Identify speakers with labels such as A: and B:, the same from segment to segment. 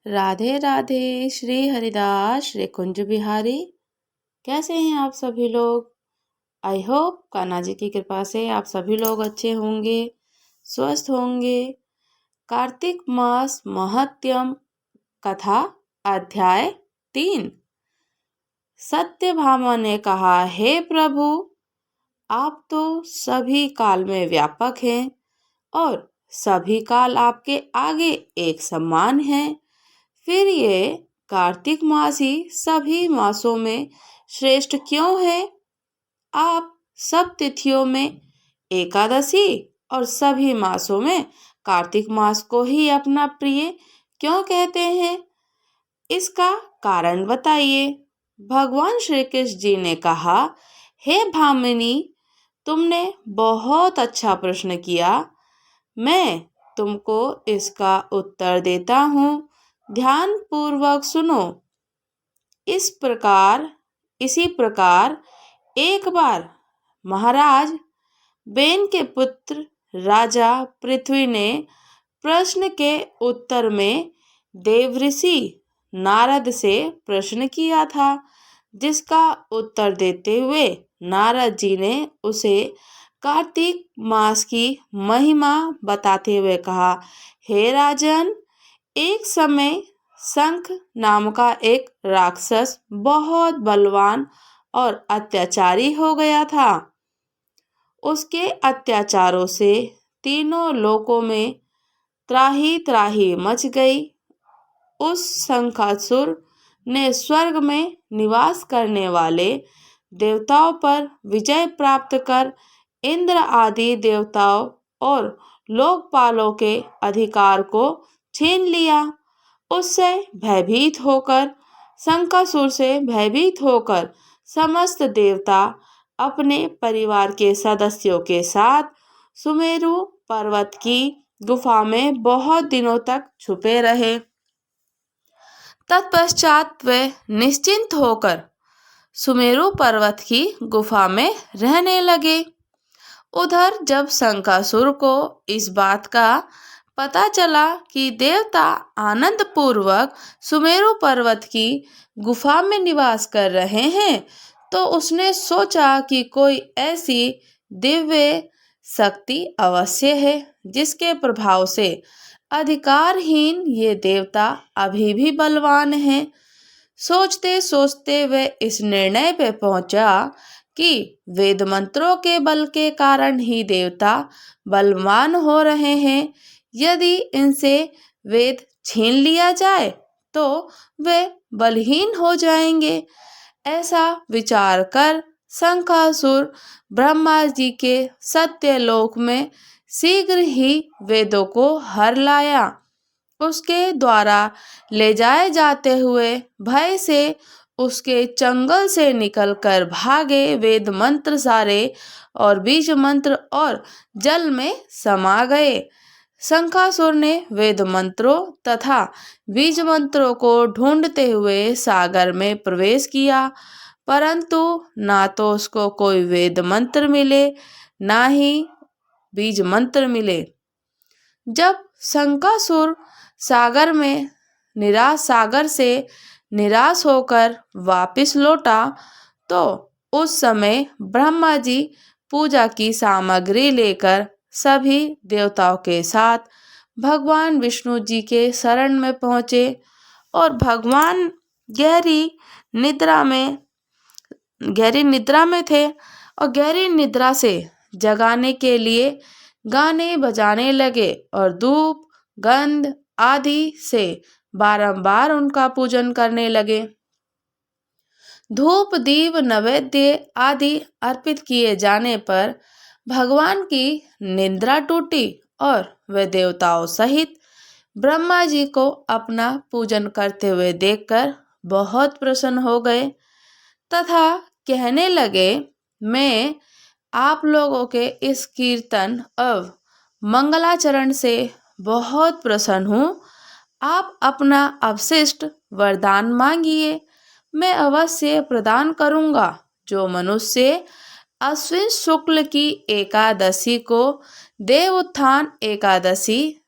A: राधे राधे। श्री हरिदास श्री कुंज बिहारी। कैसे हैं आप सभी लोग? आई होप कान्हा जी की कृपा से आप सभी लोग अच्छे होंगे, स्वस्थ होंगे। कार्तिक मास महत्यम कथा अध्याय 3। सत्यभामा ने कहा, हे प्रभु, आप तो सभी काल में व्यापक हैं और सभी काल आपके आगे एक समान है। फिर ये कार्तिक मास ही सभी मासों में श्रेष्ठ क्यों है? आप सब तिथियों में एकादशी और सभी मासों में कार्तिक मास को ही अपना प्रिय क्यों कहते हैं? इसका कारण बताइए। भगवान श्री कृष्ण जी ने कहा, हे भामिनी, तुमने बहुत अच्छा प्रश्न किया। मैं तुमको इसका उत्तर देता हूँ। ध्यान पूर्वक सुनो। इसी प्रकार एक बार महाराज बेन के पुत्र राजा पृथ्वी ने प्रश्न के उत्तर में देवऋषि नारद से प्रश्न किया था, जिसका उत्तर देते हुए नारद जी ने उसे कार्तिक मास की महिमा बताते हुए कहा, हे राजन, एक समय शंख नाम का एक राक्षस बहुत बलवान और अत्याचारी हो गया था। उसके अत्याचारों से तीनों लोकों में त्राही त्राही मच गई। उस शंखासुर ने स्वर्ग में निवास करने वाले देवताओं पर विजय प्राप्त कर इंद्र आदि देवताओं और लोकपालों के अधिकार को छीन लिया। उससे भयभीत होकर समस्त देवता अपने परिवार के सदस्यों के साथ सुमेरु पर्वत की गुफा में बहुत दिनों तक छुपे रहे। तत्पश्चात वे निश्चिंत होकर सुमेरु पर्वत की गुफा में रहने लगे। उधर जब शंखासुर को इस बात का पता चला कि देवता आनंद पूर्वक सुमेरु पर्वत की गुफा में निवास कर रहे हैं, तो उसने सोचा कि कोई ऐसी दिव्य शक्ति अवश्य है जिसके प्रभाव से अधिकारहीन ये देवता अभी भी बलवान हैं। सोचते सोचते वे इस निर्णय पे पहुंचा कि वेद मंत्रों के बल के कारण ही देवता बलवान हो रहे हैं। यदि इनसे वेद छीन लिया जाए तो वे बलहीन हो जाएंगे। ऐसा विचार कर शंखासुर ब्रह्मा जी के सत्यलोक में शीघ्र ही वेदों को हर लाया। उसके द्वारा ले जाए जाते हुए भय से उसके चंगल से निकलकर भागे वेद मंत्र सारे और बीज मंत्र और जल में समा गए। शंखासुर ने वेद मंत्रों तथा बीज मंत्रों को ढूंढते हुए सागर में प्रवेश किया, परंतु ना तो उसको कोई वेद मंत्र मिले, ना ही बीज मंत्र मिले। जब शंखासुर सागर से निराश होकर वापस लौटा, तो उस समय ब्रह्मा जी पूजा की सामग्री लेकर सभी देवताओं के साथ भगवान विष्णु जी के शरण में पहुँचे और भगवान गहरी निद्रा में थे और गहरी निद्रा से जगाने के लिए गाने बजाने लगे और धूप गंध आदि से बारंबार उनका पूजन करने लगे। धूप दीप नैवेद्य आदि अर्पित किए जाने पर भगवान की निद्रा टूटी और वे देवताओं सहित ब्रह्मा जी को अपना पूजन करते हुए देखकर बहुत प्रसन्न हो गए तथा कहने लगे, मैं आप लोगों के इस कीर्तन और मंगलाचरण से बहुत प्रसन्न हूँ। आप अपना अवशिष्ट वरदान मांगिए, मैं अवश्य प्रदान करूँगा। जो मनुष्य अश्विन शुक्ल की एकादशी को देव उत्थान एकादशी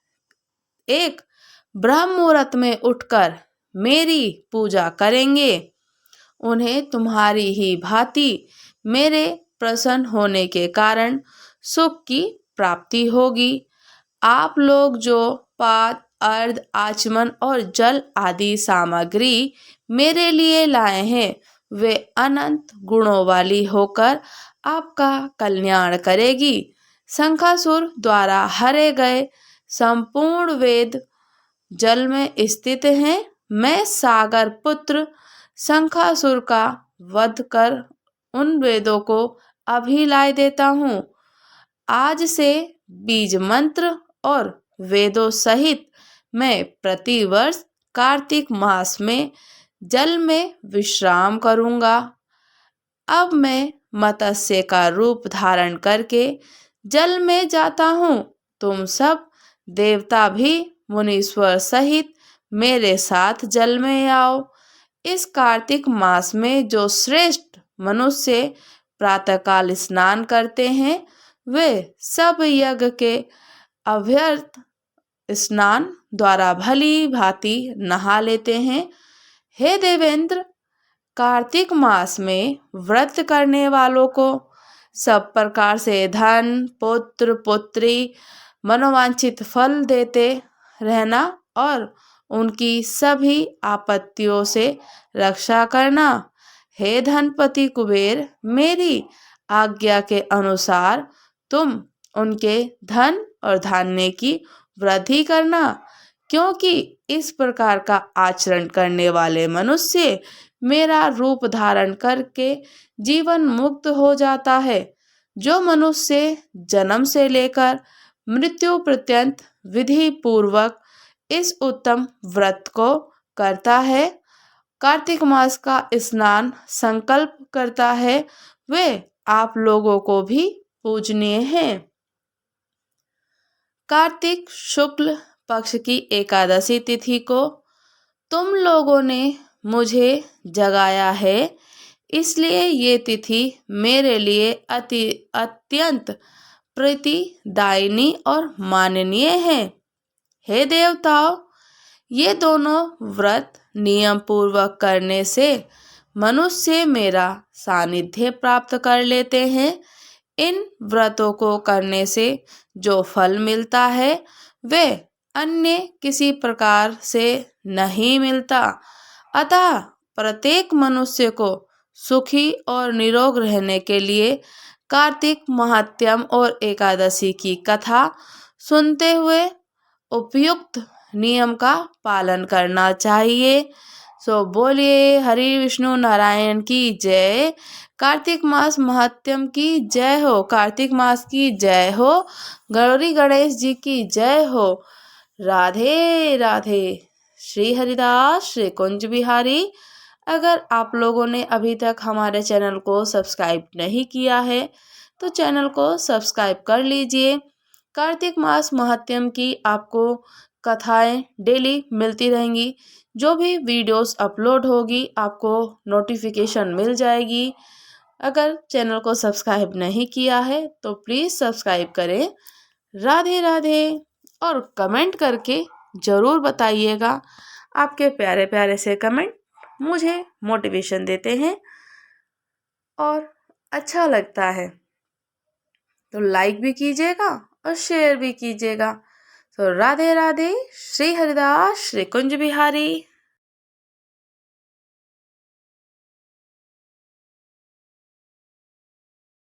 A: एक ब्रह्म मुहूर्त में उठकर मेरी पूजा करेंगे, उन्हें तुम्हारी ही भांति मेरे प्रसन्न होने के कारण सुख की प्राप्ति होगी। आप लोग जो पाद, अर्घ, आचमन और जल आदि सामग्री मेरे लिए लाए हैं, वे अनंत गुणों वाली होकर आपका कल्याण करेगी। शंखासुर द्वारा हरे गए संपूर्ण वेद जल में स्थित हैं। मैं सागर पुत्र शंखासुर का वध कर उन वेदों को अभी लाए देता हूँ। आज से बीज मंत्र और वेदों सहित मैं प्रतिवर्ष कार्तिक मास में जल में विश्राम करूंगा। अब मैं मत्स्य का रूप धारण करके जल में जाता हूँ। तुम सब देवता भी मुनीश्वर सहित मेरे साथ जल में आओ। इस कार्तिक मास में जो श्रेष्ठ मनुष्य प्रातःकाल स्नान करते हैं, वे सब यज्ञ के अव्यर्थ स्नान द्वारा भली भांति नहा लेते हैं। हे देवेंद्र, कार्तिक मास में व्रत करने वालों को सब प्रकार से धन, पुत्र, पुत्री, मनोवांछित फल देते रहना और उनकी सभी आपत्तियों से रक्षा करना। हे धनपति कुबेर, मेरी आज्ञा के अनुसार तुम उनके धन और धान्य की वृद्धि करना, क्योंकि इस प्रकार का आचरण करने वाले मनुष्य मेरा रूप धारण करके जीवन मुक्त हो जाता है। जो मनुष्य जन्म से लेकर मृत्यु पर्यंत विधि पूर्वक इस उत्तम व्रत को करता है, कार्तिक मास का स्नान संकल्प करता है, वे आप लोगों को भी पूजनीय हैं। कार्तिक शुक्ल पक्ष की एकादशी तिथि को तुम लोगों ने मुझे जगाया है, इसलिए ये तिथि मेरे लिए अत्यंत प्रीतिदायिनी और माननीय है। हे देवताओं, ये दोनों व्रत नियम पूर्वक करने से मनुष्य मेरा सानिध्य प्राप्त कर लेते हैं। इन व्रतों को करने से जो फल मिलता है, वे अन्य किसी प्रकार से नहीं मिलता। अतः प्रत्येक मनुष्य को सुखी और निरोग रहने के लिए कार्तिक महात्म्य और एकादशी की कथा सुनते हुए उपयुक्त नियम का पालन करना चाहिए। सो बोलिए हरि विष्णु नारायण की जय। कार्तिक मास महात्म्य की जय हो। कार्तिक मास की जय हो। गौरी गणेश जी की जय हो। राधे राधे। श्री हरिदास श्री कुंज बिहारी। अगर आप लोगों ने अभी तक हमारे चैनल को सब्सक्राइब नहीं किया है, तो चैनल को सब्सक्राइब कर लीजिए। कार्तिक मास महात्म्य की आपको कथाएं डेली मिलती रहेंगी। जो भी वीडियोस अपलोड होगी, आपको नोटिफिकेशन मिल जाएगी। अगर चैनल को सब्सक्राइब नहीं किया है, तो प्लीज़ सब्सक्राइब करें। राधे राधे। और कमेंट करके ज़रूर बताइएगा। आपके प्यारे प्यारे से कमेंट मुझे मोटिवेशन देते हैं और अच्छा लगता है। तो लाइक भी कीजिएगा और शेयर भी कीजिएगा। तो राधे राधे। श्री हरिदास श्री कुंज बिहारी।